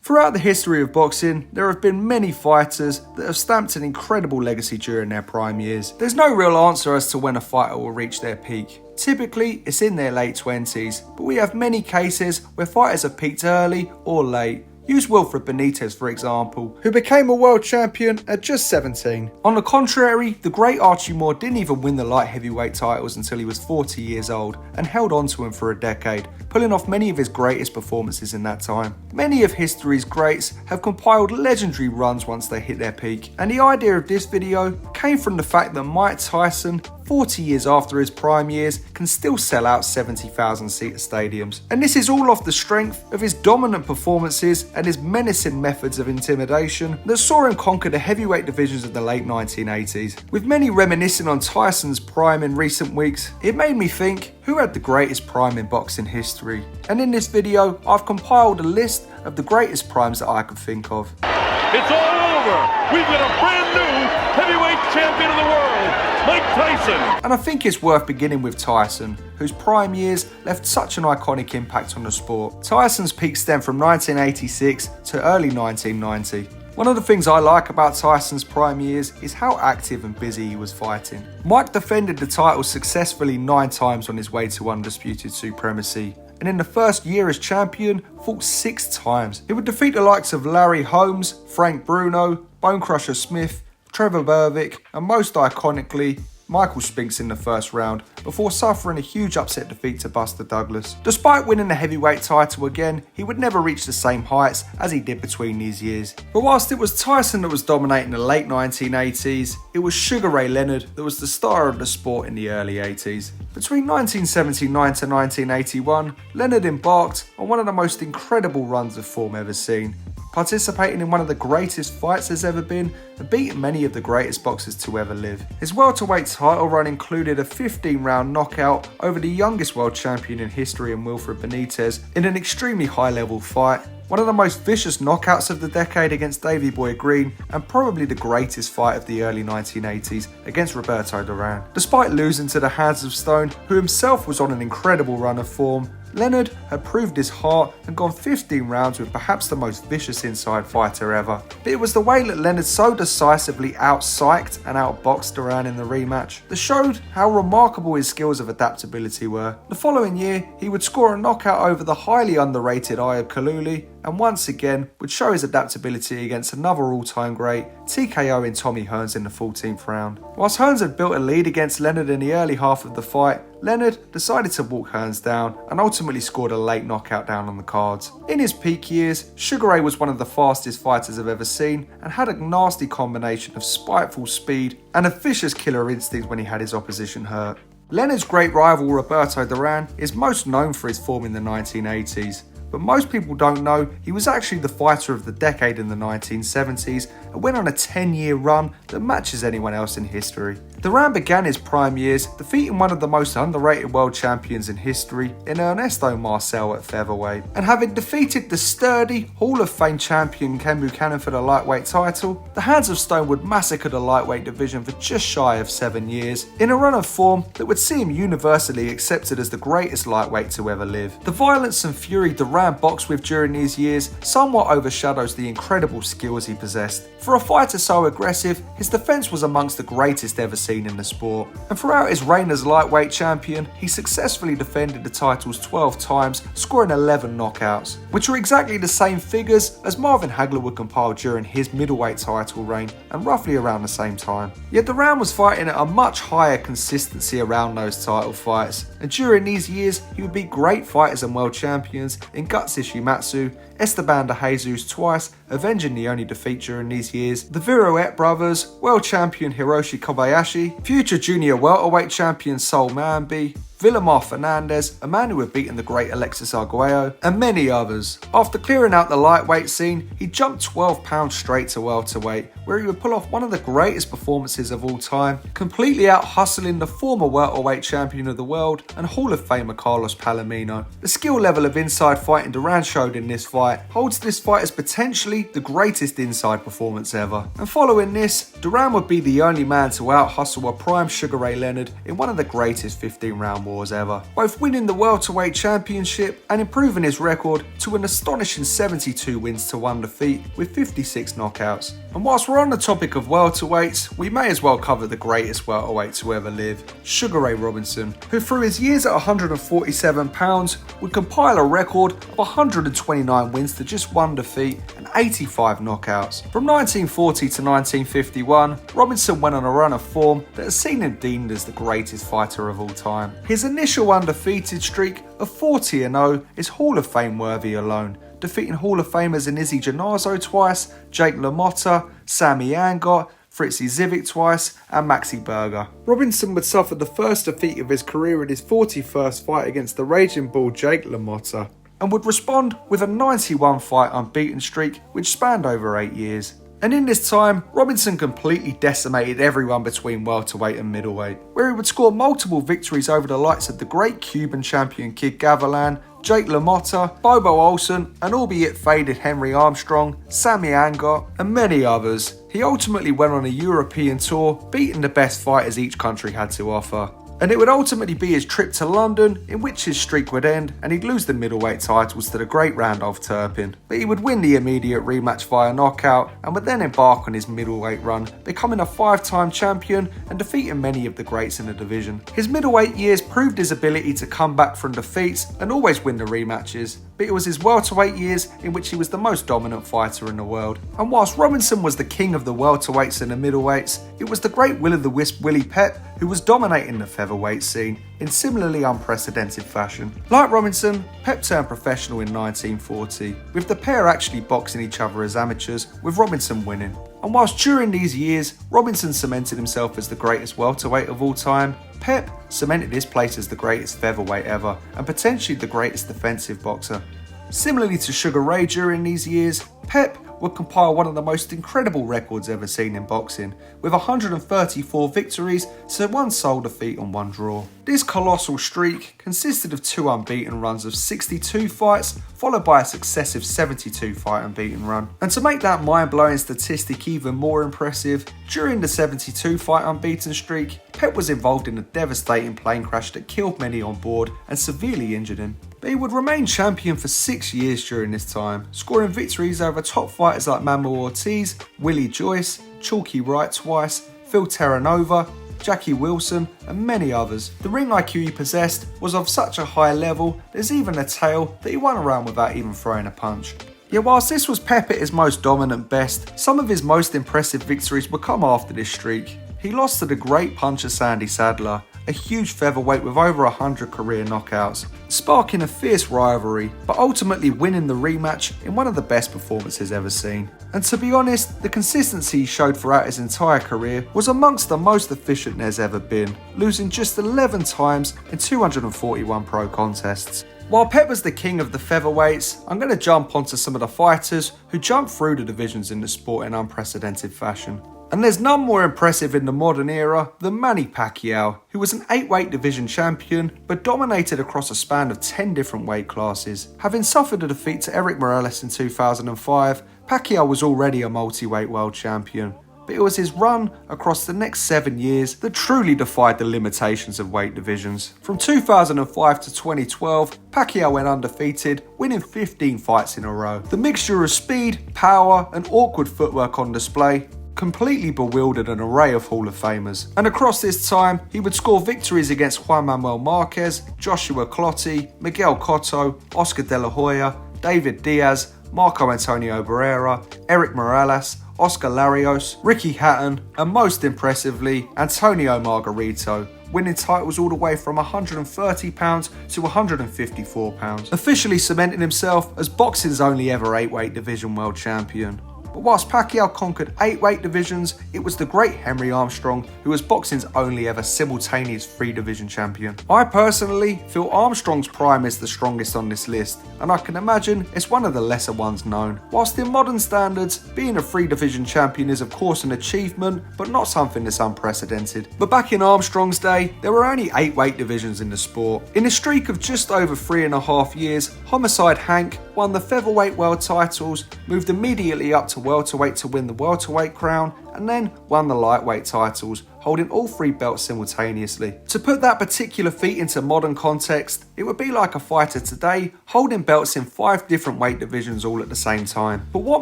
Throughout the history of boxing, there have been many fighters that have stamped an incredible legacy during their prime years. There's no real answer as to when a fighter will reach their peak. Typically, it's in their late 20s, but we have many cases where fighters have peaked early or late. Use Wilfred Benitez for example, who became a world champion at just 17. On the contrary, the great Archie Moore didn't even win the light heavyweight titles until he was 40 years old and held on to them for a decade, pulling off many of his greatest performances in that time. Many of history's greats have compiled legendary runs once they hit their peak, and the idea of this video came from the fact that Mike Tyson, 40 years after his prime years, can still sell out 70,000 seat stadiums. And this is all off the strength of his dominant performances and his menacing methods of intimidation that saw him conquer the heavyweight divisions of the late 1980s. With many reminiscing on Tyson's prime in recent weeks, it made me think, who had the greatest prime in boxing history? And in this video, I've compiled a list of the greatest primes that I could think of. It's all over! We've got a brand new heavyweight champion of the world, Mike Tyson! And I think it's worth beginning with Tyson, whose prime years left such an iconic impact on the sport. Tyson's peak stemmed from 1986 to early 1990. One of the things I like about Tyson's prime years is how active and busy he was fighting. Mike defended the title successfully 9 times on his way to undisputed supremacy, and in the first year as champion, fought 6 times. He would defeat the likes of Larry Holmes, Frank Bruno, Bone Crusher Smith, Trevor Bervick, and most iconically, Michael Spinks in the first round, before suffering a huge upset defeat to Buster Douglas. Despite winning the heavyweight title again, he would never reach the same heights as he did between these years. But whilst it was Tyson that was dominating the late 1980s, it was Sugar Ray Leonard that was the star of the sport in the early 80s. Between 1979 to 1981, Leonard embarked on one of the most incredible runs of form ever seen, participating in one of the greatest fights there's ever been and beating many of the greatest boxers to ever live. His welterweight title run included a 15-round knockout over the youngest world champion in history in Wilfred Benitez in an extremely high-level fight, one of the most vicious knockouts of the decade against Davey Boy Green, and probably the greatest fight of the early 1980s against Roberto Duran. Despite losing to the hands of Stone, who himself was on an incredible run of form, Leonard had proved his heart and gone 15 rounds with perhaps the most vicious inside fighter ever. But it was the way that Leonard so decisively out-psyched and out-boxed Duran in the rematch that showed how remarkable his skills of adaptability were. The following year, he would score a knockout over the highly underrated Ayub Kaluli, and once again would show his adaptability against another all-time great, TKOing Tommy Hearns in the 14th round. Whilst Hearns had built a lead against Leonard in the early half of the fight, Leonard decided to walk Hearns down and ultimately scored a late knockout down on the cards. In his peak years, Sugar Ray was one of the fastest fighters I've ever seen and had a nasty combination of spiteful speed and a vicious killer instinct when he had his opposition hurt. Leonard's great rival Roberto Duran is most known for his form in the 1980s. But most people don't know he was actually the fighter of the decade in the 1970s and went on a 10-year run that matches anyone else in history. Duran began his prime years defeating one of the most underrated world champions in history in Ernesto Marcel at featherweight, and having defeated the sturdy Hall of Fame champion Ken Buchanan for the lightweight title, the Hands of Stone would massacre the lightweight division for just shy of 7 years in a run of form that would see him universally accepted as the greatest lightweight to ever live. The violence and fury Duran boxed with during these years somewhat overshadows the incredible skills he possessed. For a fighter so aggressive, his defense was amongst the greatest ever seen in the sport. And throughout his reign as lightweight champion, he successfully defended the titles 12 times, scoring 11 knockouts, which are exactly the same figures as Marvin Hagler would compile during his middleweight title reign, and roughly around the same time. Yet Duran was fighting at a much higher consistency around those title fights, and during these years he would beat great fighters and world champions in Gutsu Shimatsu, Esteban de Jesus twice, avenging the only defeat during these years, the Viruet brothers, world champion Hiroshi Kobayashi, future junior welterweight champion Sol Manby, Villamar Fernandez, a man who had beaten the great Alexis Arguello, and many others. After clearing out the lightweight scene, he jumped 12 pounds straight to welterweight, where he would pull off one of the greatest performances of all time, completely out-hustling the former welterweight champion of the world and Hall of Famer Carlos Palomino. The skill level of inside fighting Duran showed in this fight holds this fight as potentially the greatest inside performance ever. And following this, Duran would be the only man to out-hustle a prime Sugar Ray Leonard in one of the greatest 15-round wars wars ever, both winning the welterweight championship and improving his record to an astonishing 72 wins to 1 defeat with 56 knockouts. And whilst we're on the topic of welterweights, we may as well cover the greatest welterweight to ever live, Sugar Ray Robinson, who through his years at 147 pounds would compile a record of 129 wins to just 1 defeat and 85 knockouts. From 1940 to 1951, Robinson went on a run of form that has seen him deemed as the greatest fighter of all time. His initial undefeated streak of 40-0 is Hall of Fame worthy alone, defeating Hall of Famers in Izzy Gennazo twice, Jake LaMotta, Sammy Angot, Fritzy Zivic twice, and Maxi Berger. Robinson would suffer the first defeat of his career in his 41st fight against the Raging Bull Jake LaMotta, and would respond with a 91 fight unbeaten streak which spanned over 8 years. And in this time, Robinson completely decimated everyone between welterweight and middleweight, where he would score multiple victories over the likes of the great Cuban champion Kid Gavilan, Jake LaMotta, Bobo Olsen, and albeit faded Henry Armstrong, Sammy Angot, and many others. He ultimately went on a European tour, beating the best fighters each country had to offer. And it would ultimately be his trip to London in which his streak would end and he'd lose the middleweight titles to the great Randolph Turpin. But he would win the immediate rematch via knockout and would then embark on his middleweight run, becoming a 5-time champion and defeating many of the greats in the division. His middleweight years proved his ability to come back from defeats and always win the rematches, but it was his welterweight years in which he was the most dominant fighter in the world. And whilst Robinson was the king of the welterweights and the middleweights, it was the great will-o'-the-wisp Willie Pep who was dominating the featherweight scene in similarly unprecedented fashion. Like Robinson, Pep turned professional in 1940, with the pair actually boxing each other as amateurs, with Robinson winning. And whilst during these years, Robinson cemented himself as the greatest welterweight of all time, Pep cemented his place as the greatest featherweight ever, and potentially the greatest defensive boxer. Similarly to Sugar Ray during these years, Pep would compile one of the most incredible records ever seen in boxing, with 134 victories to 1 sole defeat and 1 draw. This colossal streak consisted of 2 unbeaten runs of 62 fights, followed by a successive 72 fight unbeaten run. And to make that mind-blowing statistic even more impressive, during the 72 fight unbeaten streak, Pep was involved in a devastating plane crash that killed many on board and severely injured him. But he would remain champion for 6 years during this time, scoring victories over top fighters like Manuel Ortiz, Willie Joyce, Chalky Wright twice, Phil Terranova, Jackie Wilson, and many others. The ring IQ he possessed was of such a high level, there's even a tale that he won around without even throwing a punch. Yet whilst this was Pep at his most dominant best, some of his most impressive victories would come after this streak. He lost to the great puncher Sandy Sadler, a huge featherweight with over 100 career knockouts, sparking a fierce rivalry, but ultimately winning the rematch in one of the best performances ever seen. And to be honest, the consistency he showed throughout his entire career was amongst the most efficient there's ever been, losing just 11 times in 241 pro contests. While Pep was the king of the featherweights, I'm going to jump onto some of the fighters who jumped through the divisions in the sport in unprecedented fashion. And there's none more impressive in the modern era than Manny Pacquiao, who was an 8-weight division champion but dominated across a span of 10 different weight classes. Having suffered a defeat to Erik Morales in 2005, Pacquiao was already a multi-weight world champion. But it was his run across the next 7 years that truly defied the limitations of weight divisions. From 2005 to 2012, Pacquiao went undefeated, winning 15 fights in a row. The mixture of speed, power, and awkward footwork on display completely bewildered an array of Hall of Famers. And across this time, he would score victories against Juan Manuel Marquez, Joshua Clottey, Miguel Cotto, Oscar De La Hoya, David Diaz, Marco Antonio Barrera, Erik Morales, Oscar Larios, Ricky Hatton, and most impressively, Antonio Margarito, winning titles all the way from £130 to £154, officially cementing himself as boxing's only ever 8-weight division world champion. But whilst Pacquiao conquered 8 weight divisions, it was the great Henry Armstrong who was boxing's only ever simultaneous 3-division champion. I personally feel Armstrong's prime is the strongest on this list, and I can imagine it's one of the lesser ones known. Whilst in modern standards, being a 3-division champion is of course an achievement, but not something that's unprecedented. But back in Armstrong's day, there were only 8 weight divisions in the sport. In a streak of just over 3.5 years, Homicide Hank won the featherweight world titles, moved immediately up to welterweight to win the welterweight crown, and then won the lightweight titles, holding all 3 belts simultaneously. To put that particular feat into modern context, it would be like a fighter today holding belts in 5 different weight divisions all at the same time. But what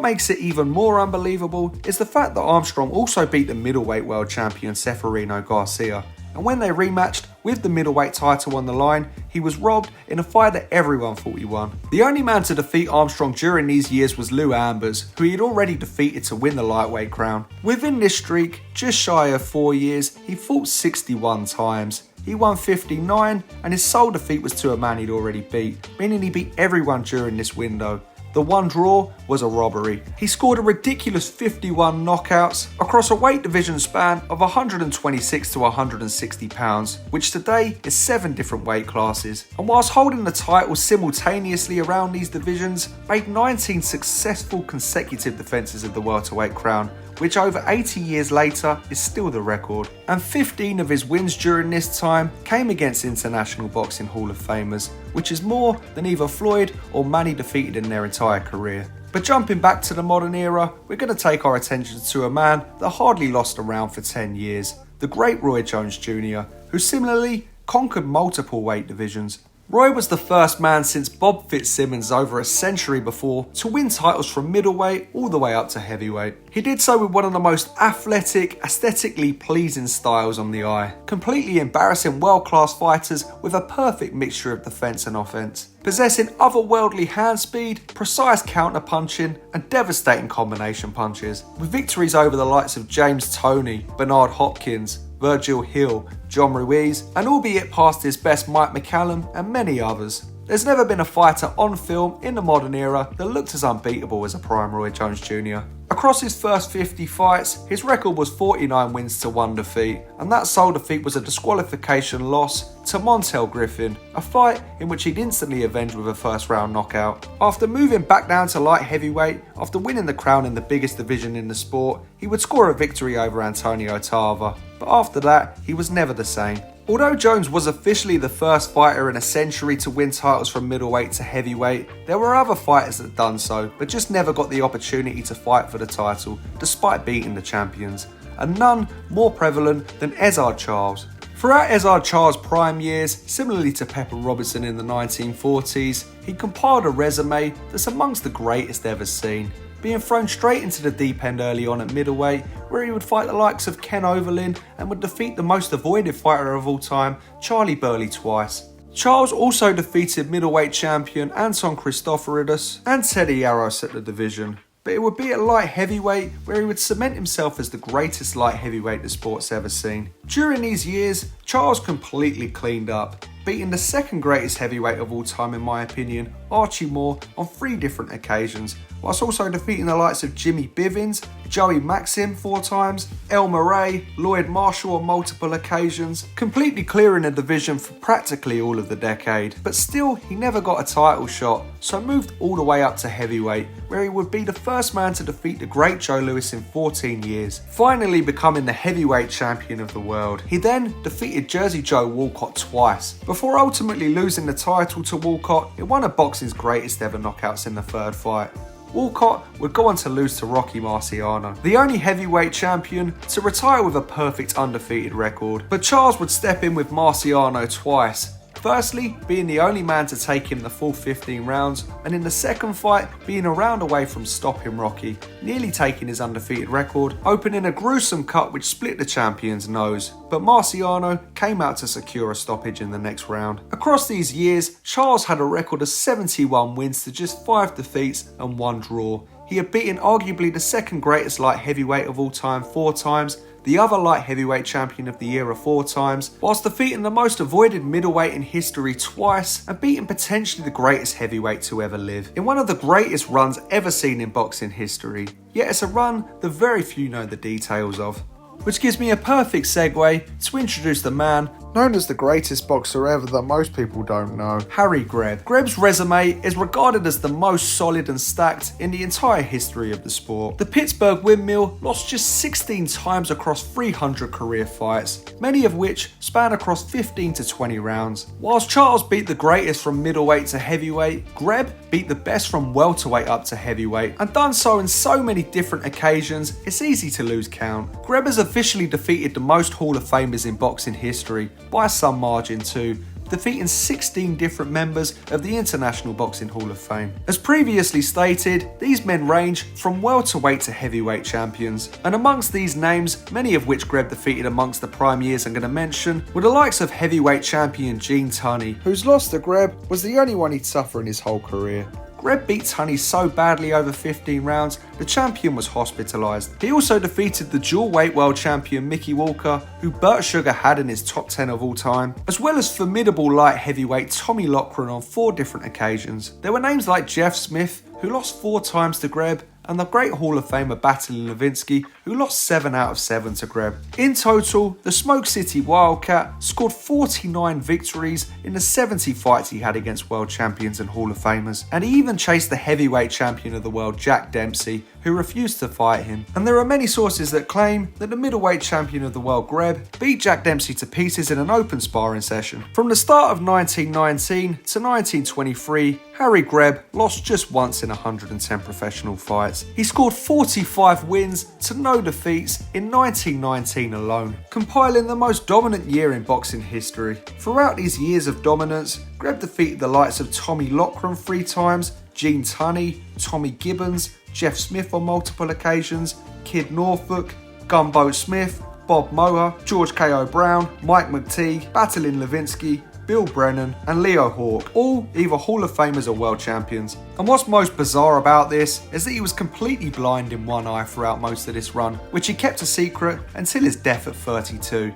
makes it even more unbelievable is the fact that Armstrong also beat the middleweight world champion Seferino Garcia. And when they rematched with the middleweight title on the line, he was robbed in a fight that everyone thought he won. The only man to defeat Armstrong during these years was Lou Ambers, who he had already defeated to win the lightweight crown. Within this streak, just shy of 4 years, he fought 61 times. He won 59, and his sole defeat was to a man he'd already beat, meaning he beat everyone during this window. The one draw was a robbery. He scored a ridiculous 51 knockouts across a weight division span of 126 to 160 pounds, which today is 7 different weight classes. And whilst holding the title simultaneously around these divisions, made 19 successful consecutive defences of the welterweight crown, which over 80 years later is still the record. And 15 of his wins during this time came against International Boxing Hall of Famers, which is more than either Floyd or Manny defeated in their entire career. But jumping back to the modern era, we're going to take our attention to a man that hardly lost a round for 10 years, the great Roy Jones Jr., who similarly conquered multiple weight divisions. Roy was the first man since Bob Fitzsimmons over a century before to win titles from middleweight all the way up to heavyweight. He did so with one of the most athletic, aesthetically pleasing styles on the eye, completely embarrassing world-class fighters with a perfect mixture of defence and offence, possessing otherworldly hand speed, precise counter-punching and devastating combination punches, with victories over the likes of James Toney, Bernard Hopkins, Virgil Hill, John Ruiz, and albeit past his best Mike McCallum and many others. There's never been a fighter on film in the modern era that looked as unbeatable as a prime Roy Jones Jr. Across his first 50 fights, his record was 49 wins to 1 defeat, and that sole defeat was a disqualification loss to Montel Griffin, a fight in which he'd instantly avenged with a first round knockout. After moving back down to light heavyweight, after winning the crown in the biggest division in the sport, he would score a victory over Antonio Tarver, but after that, he was never the same. Although Jones was officially the first fighter in a century to win titles from middleweight to heavyweight, there were other fighters that had done so, but just never got the opportunity to fight for the title, despite beating the champions, and none more prevalent than Ezzard Charles. Throughout Ezzard Charles' prime years, similarly to Pepper Robertson in the 1940s, he compiled a resume that's amongst the greatest ever seen, being thrown straight into the deep end early on at middleweight, where he would fight the likes of Ken Overlin and would defeat the most avoided fighter of all time, Charlie Burley, twice. Charles also defeated middleweight champion Anton Christoforidis and Teddy Yaros at the division, but it would be at light heavyweight where he would cement himself as the greatest light heavyweight the sport's ever seen. During these years, Charles completely cleaned up, beating the second greatest heavyweight of all time in my opinion, Archie Moore, on 3 different occasions, whilst also defeating the likes of Jimmy Bivins, Joey Maxim 4 times, El Murray, Lloyd Marshall on multiple occasions, completely clearing the division for practically all of the decade. But still, he never got a title shot, so moved all the way up to heavyweight, where he would be the first man to defeat the great Joe Louis in 14 years, finally becoming the heavyweight champion of the world. He then defeated Jersey Joe Walcott twice, before ultimately losing the title to Walcott in one of boxing's greatest ever knockouts in the 3rd fight. Walcott would go on to lose to Rocky Marciano, the only heavyweight champion to retire with a perfect undefeated record. But Charles would step in with Marciano twice, firstly being the only man to take him the full 15 rounds, and in the second fight being a round away from stopping Rocky, nearly taking his undefeated record, opening a gruesome cut which split the champion's nose. But Marciano came out to secure a stoppage in the next round. Across these years, Charles had a record of 71 wins to just 5 defeats and 1 draw. He had beaten arguably the second greatest light heavyweight of all time 4 times, the other light heavyweight champion of the era 4 times, whilst defeating the most avoided middleweight in history twice, and beating potentially the greatest heavyweight to ever live, in one of the greatest runs ever seen in boxing history. Yet it's a run that very few know the details of. Which gives me a perfect segue to introduce the man Known as the greatest boxer ever that most people don't know, Harry Greb. Greb's resume is regarded as the most solid and stacked in the entire history of the sport. The Pittsburgh Windmill lost just 16 times across 300 career fights, many of which span across 15 to 20 rounds. Whilst Charles beat the greatest from middleweight to heavyweight, Greb beat the best from welterweight up to heavyweight, and done so in so many different occasions it's easy to lose count. Greb has officially defeated the most Hall of Famers in boxing history, by some margin too, defeating 16 different members of the International Boxing Hall of Fame. As previously stated, these men range from welterweight to heavyweight champions, and amongst these names, many of which Greb defeated amongst the prime years I'm going to mention, were the likes of heavyweight champion Gene Tunney, whose loss to Greb was the only one he'd suffer in his whole career. Greb beat Tunney so badly over 15 rounds, the champion was hospitalised. He also defeated the dual weight world champion Mickey Walker, who Burt Sugar had in his top 10 of all time, as well as formidable light heavyweight Tommy Loughran on 4 different occasions. There were names like Jeff Smith, who lost 4 times to Greb, and the great Hall of Famer Battling Levinsky, who lost 7 out of 7 to Greb. In total, the Smoke City Wildcat scored 49 victories in the 70 fights he had against world champions and Hall of Famers, and he even chased the heavyweight champion of the world Jack Dempsey, who refused to fight him. And there are many sources that claim that the middleweight champion of the world Greb beat Jack Dempsey to pieces in an open sparring session. From the start of 1919 to 1923, Harry Greb lost just once in 110 professional fights. He scored 45 wins to no defeats in 1919 alone, compiling the most dominant year in boxing history. Throughout these years of dominance, Greb defeated the likes of Tommy Loughran 3 times, Gene Tunney, Tommy Gibbons, Jeff Smith on multiple occasions, Kid Norfolk, Gunboat Smith, Bob Moher, George K.O. Brown, Mike McTeague, Battling Levinsky, Bill Brennan and Leo Hawke, all either Hall of Famers or world champions. And what's most bizarre about this is that he was completely blind in one eye throughout most of this run, which he kept a secret until his death at 32.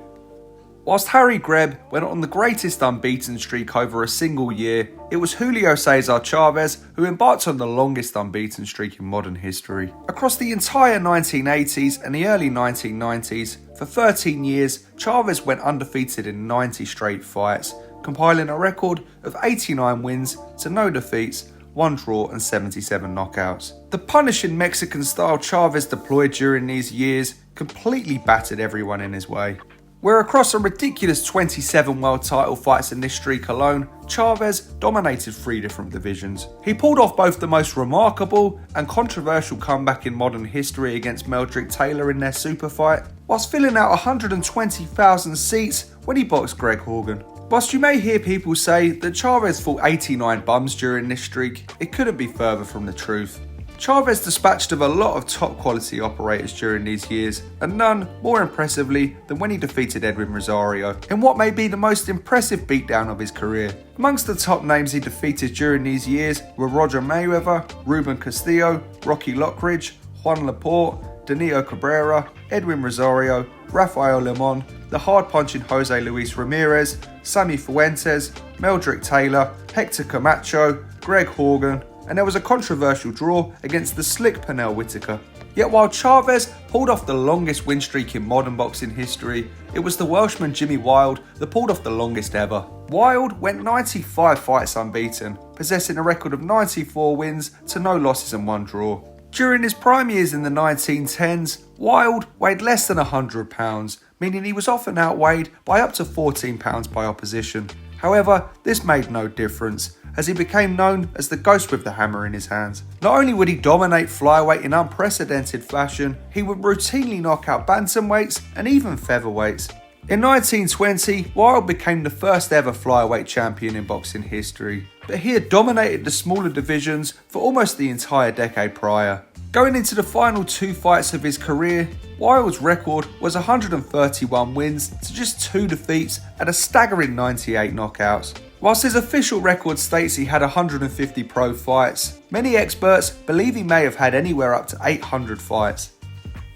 Whilst Harry Greb went on the greatest unbeaten streak over a single year, it was Julio Cesar Chavez who embarked on the longest unbeaten streak in modern history. Across the entire 1980s and the early 1990s, for 13 years, Chavez went undefeated in 90 straight fights, compiling a record of 89 wins to no defeats, 1 draw and 77 knockouts. The punishing Mexican-style Chavez deployed during these years completely battered everyone in his way. Where across a ridiculous 27 world title fights in this streak alone, Chavez dominated 3 different divisions. He pulled off both the most remarkable and controversial comeback in modern history against Meldrick Taylor in their super fight, whilst filling out 120,000 seats when he boxed Greg Horgan. Whilst you may hear people say that Chavez fought 89 bums during this streak, it couldn't be further from the truth. Chavez dispatched of a lot of top quality operators during these years, and none more impressively than when he defeated Edwin Rosario in what may be the most impressive beatdown of his career. Amongst the top names he defeated during these years were Roger Mayweather, Ruben Castillo, Rocky Lockridge, Juan Laporte, Danilo Cabrera, Edwin Rosario, Rafael Limon, the hard-punching Jose Luis Ramirez, Sammy Fuentes, Meldrick Taylor, Hector Camacho, Greg Horgan, and there was a controversial draw against the slick Pernell Whitaker. Yet while Chavez pulled off the longest win streak in modern boxing history, it was the Welshman Jimmy Wilde that pulled off the longest ever. Wilde went 95 fights unbeaten, possessing a record of 94 wins to no losses and 1 draw. During his prime years in the 1910s, Wilde weighed less than 100 pounds, meaning he was often outweighed by up to 14 pounds by opposition. However, this made no difference, as he became known as the Ghost with the Hammer in his hands. Not only would he dominate flyweight in unprecedented fashion, he would routinely knock out bantamweights and even featherweights. In 1920, Wilde became the first ever flyweight champion in boxing history, but he had dominated the smaller divisions for almost the entire decade prior. Going into the final 2 fights of his career, Wilde's record was 131 wins to just 2 defeats and a staggering 98 knockouts. Whilst his official record states he had 150 pro fights, many experts believe he may have had anywhere up to 800 fights.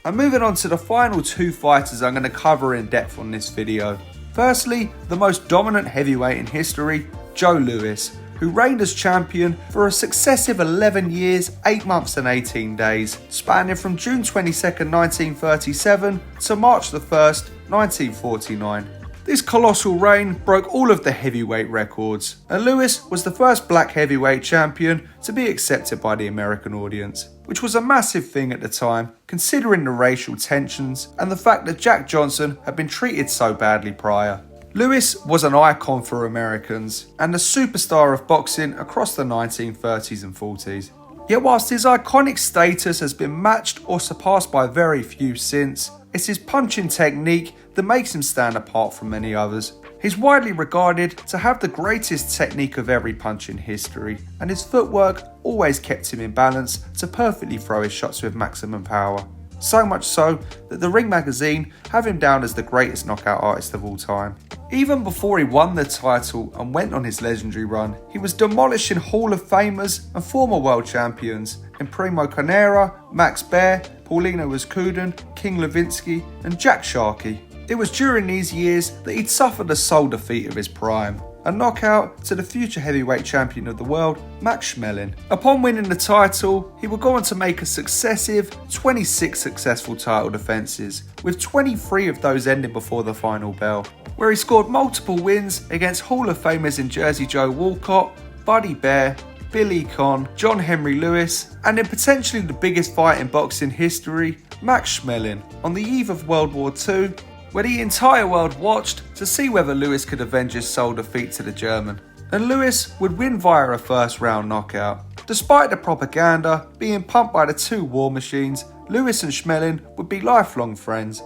And moving on to the final 2 fighters I'm going to cover in depth on this video. Firstly, the most dominant heavyweight in history, Joe Louis, who reigned as champion for a successive 11 years, 8 months and 18 days, spanning from June 22nd, 1937 to March 1st, 1949. This colossal reign broke all of the heavyweight records, and Lewis was the first black heavyweight champion to be accepted by the American audience, which was a massive thing at the time, considering the racial tensions and the fact that Jack Johnson had been treated so badly prior. Lewis was an icon for Americans, and a superstar of boxing across the 1930s and 40s. Yet whilst his iconic status has been matched or surpassed by very few since, it's his punching technique that makes him stand apart from many others. He's widely regarded to have the greatest technique of every punch in history, and his footwork always kept him in balance to perfectly throw his shots with maximum power. So much so that the Ring magazine have him down as the greatest knockout artist of all time. Even before he won the title and went on his legendary run, he was demolishing Hall of Famers and former world champions in Primo Carnera, Max Baer, Paulino Escudin, King Levinsky and Jack Sharkey. It was during these years that he'd suffered a sole defeat of his prime, a knockout to the future heavyweight champion of the world, Max Schmeling. Upon winning the title, he would go on to make a successive 26 successful title defences, with 23 of those ending before the final bell, where he scored multiple wins against Hall of Famers in Jersey Joe Walcott, Buddy Bear, Billy Conn, John Henry Lewis, and in potentially the biggest fight in boxing history, Max Schmeling, on the eve of World War II, where the entire world watched to see whether Lewis could avenge his sole defeat to the German. And Lewis would win via a first round knockout. Despite the propaganda being pumped by the two war machines, Lewis and Schmeling would be lifelong friends.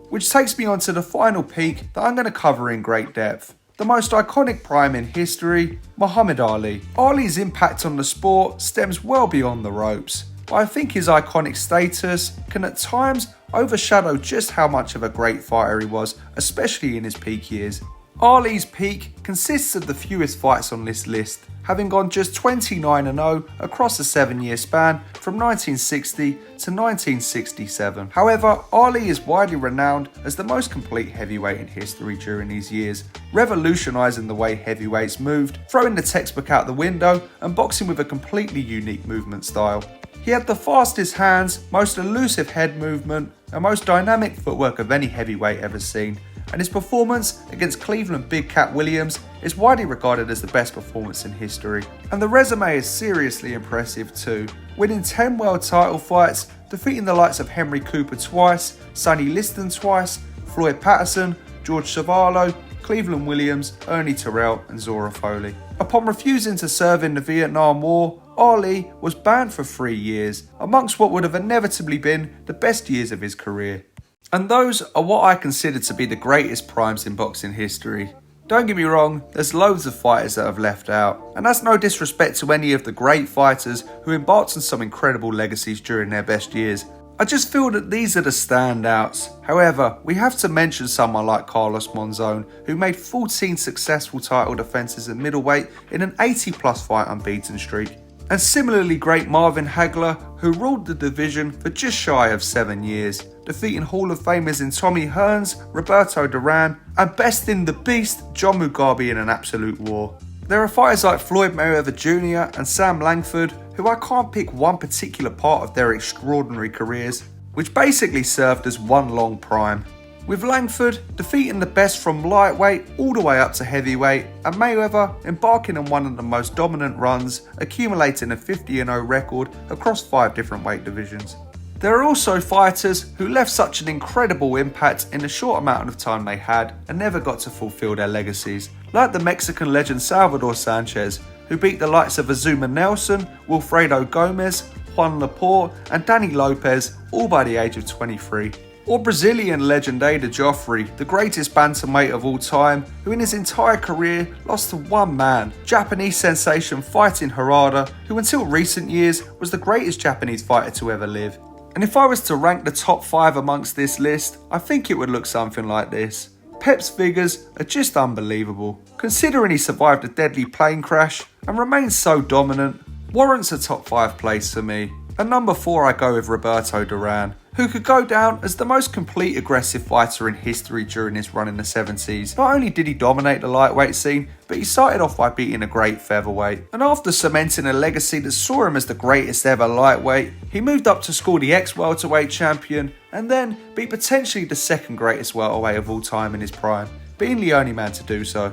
Which takes me on to the final peak that I'm going to cover in great depth. The most iconic prime in history, Muhammad Ali. Ali's impact on the sport stems well beyond the ropes, but I think his iconic status can at times overshadow just how much of a great fighter he was, especially in his peak years. Ali's peak consists of the fewest fights on this list, having gone just 29-0 across a 7-year span from 1960 to 1967. However, Ali is widely renowned as the most complete heavyweight in history during these years, revolutionising the way heavyweights moved, throwing the textbook out the window and boxing with a completely unique movement style. He had the fastest hands, most elusive head movement, and most dynamic footwork of any heavyweight ever seen, and his performance against Cleveland Big Cat Williams is widely regarded as the best performance in history. And the resume is seriously impressive too, winning 10 world title fights, defeating the likes of Henry Cooper twice, Sonny Liston twice, Floyd Patterson, George Chuvalo, Cleveland Williams, Ernie Terrell and Zora Foley. Upon refusing to serve in the Vietnam War, Ali was banned for 3 years, amongst what would have inevitably been the best years of his career. And those are what I consider to be the greatest primes in boxing history. Don't get me wrong, there's loads of fighters that have left out, and that's no disrespect to any of the great fighters who embarked on some incredible legacies during their best years. I just feel that these are the standouts. However, we have to mention someone like Carlos Monzon, who made 14 successful title defences at middleweight in an 80+ fight unbeaten streak. And similarly great Marvin Hagler, who ruled the division for just shy of 7 years, defeating Hall of Famers in Tommy Hearns, Roberto Duran, and besting the beast John Mugabe in an absolute war. There are fighters like Floyd Mayweather Jr. and Sam Langford, who I can't pick one particular part of their extraordinary careers, which basically served as one long prime. With Langford defeating the best from lightweight all the way up to heavyweight, and Mayweather embarking on one of the most dominant runs, accumulating a 50-0 record across 5 different weight divisions. There are also fighters who left such an incredible impact in the short amount of time they had and never got to fulfill their legacies, like the Mexican legend Salvador Sanchez, who beat the likes of Azuma Nelson, Wilfredo Gomez, Juan Laporte and Danny Lopez all by the age of 23. Or Brazilian legend Ada Joffrey, the greatest bantamweight of all time, who in his entire career lost to one man, Japanese sensation Fighting Harada, who until recent years was the greatest Japanese fighter to ever live. And if I was to rank the top 5 amongst this list, I think it would look something like this. Pep's figures are just unbelievable. Considering he survived a deadly plane crash and remains so dominant, warrants a top 5 place for me. At number 4 I go with Roberto Duran, who could go down as the most complete aggressive fighter in history during his run in the 70s. Not only did he dominate the lightweight scene, but he started off by beating a great featherweight. And after cementing a legacy that saw him as the greatest ever lightweight, he moved up to school the ex-welterweight champion and then beat potentially the second greatest welterweight of all time in his prime. being the only man to do so.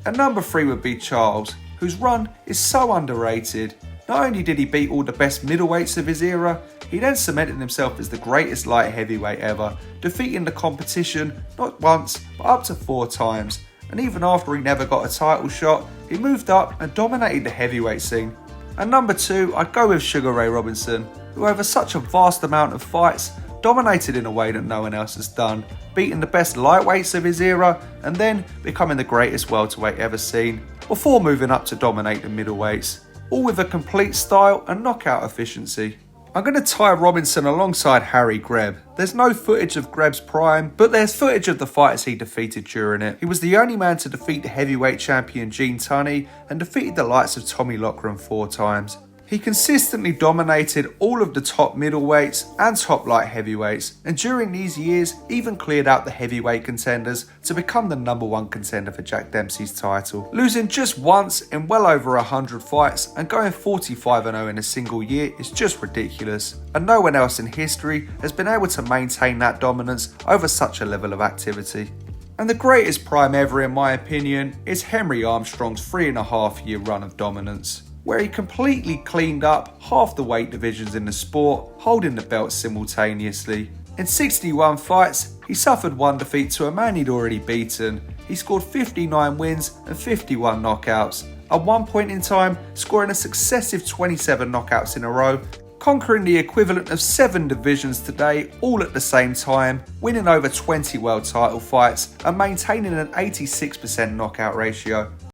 And number 3 would be Charles, whose run is so underrated. Not only did he beat all the best middleweights of his era, he then cemented himself as the greatest light heavyweight ever, defeating the competition not once but up to 4 times. And even after he never got a title shot, he moved up and dominated the heavyweight scene. And number 2, I'd go with Sugar Ray Robinson, who over such a vast amount of fights dominated in a way that no one else has done, beating the best lightweights of his era and then becoming the greatest welterweight ever seen, before moving up to dominate the middleweights, all with a complete style and knockout efficiency. I'm going to tie Robinson alongside Harry Greb. There's no footage of Greb's prime, but there's footage of the fighters he defeated during it. He was the only man to defeat the heavyweight champion Gene Tunney and defeated the likes of Tommy Loughran 4 times. He consistently dominated all of the top middleweights and top light heavyweights, and during these years even cleared out the heavyweight contenders to become the number 1 contender for Jack Dempsey's title, losing just once in well over 100 fights and going 45-0 in a single year is just ridiculous, and no one else in history has been able to maintain that dominance over such a level of activity. And the greatest prime ever in my opinion is Henry Armstrong's 3.5-year run of dominance, where he completely cleaned up half the weight divisions in the sport, holding the belt simultaneously. In 61 fights, he suffered 1 defeat to a man he'd already beaten. He scored 59 wins and 51 knockouts, at one point in time scoring a successive 27 knockouts in a row, conquering the equivalent of 7 divisions today all at the same time, winning over 20 world title fights and maintaining an 86% knockout ratio.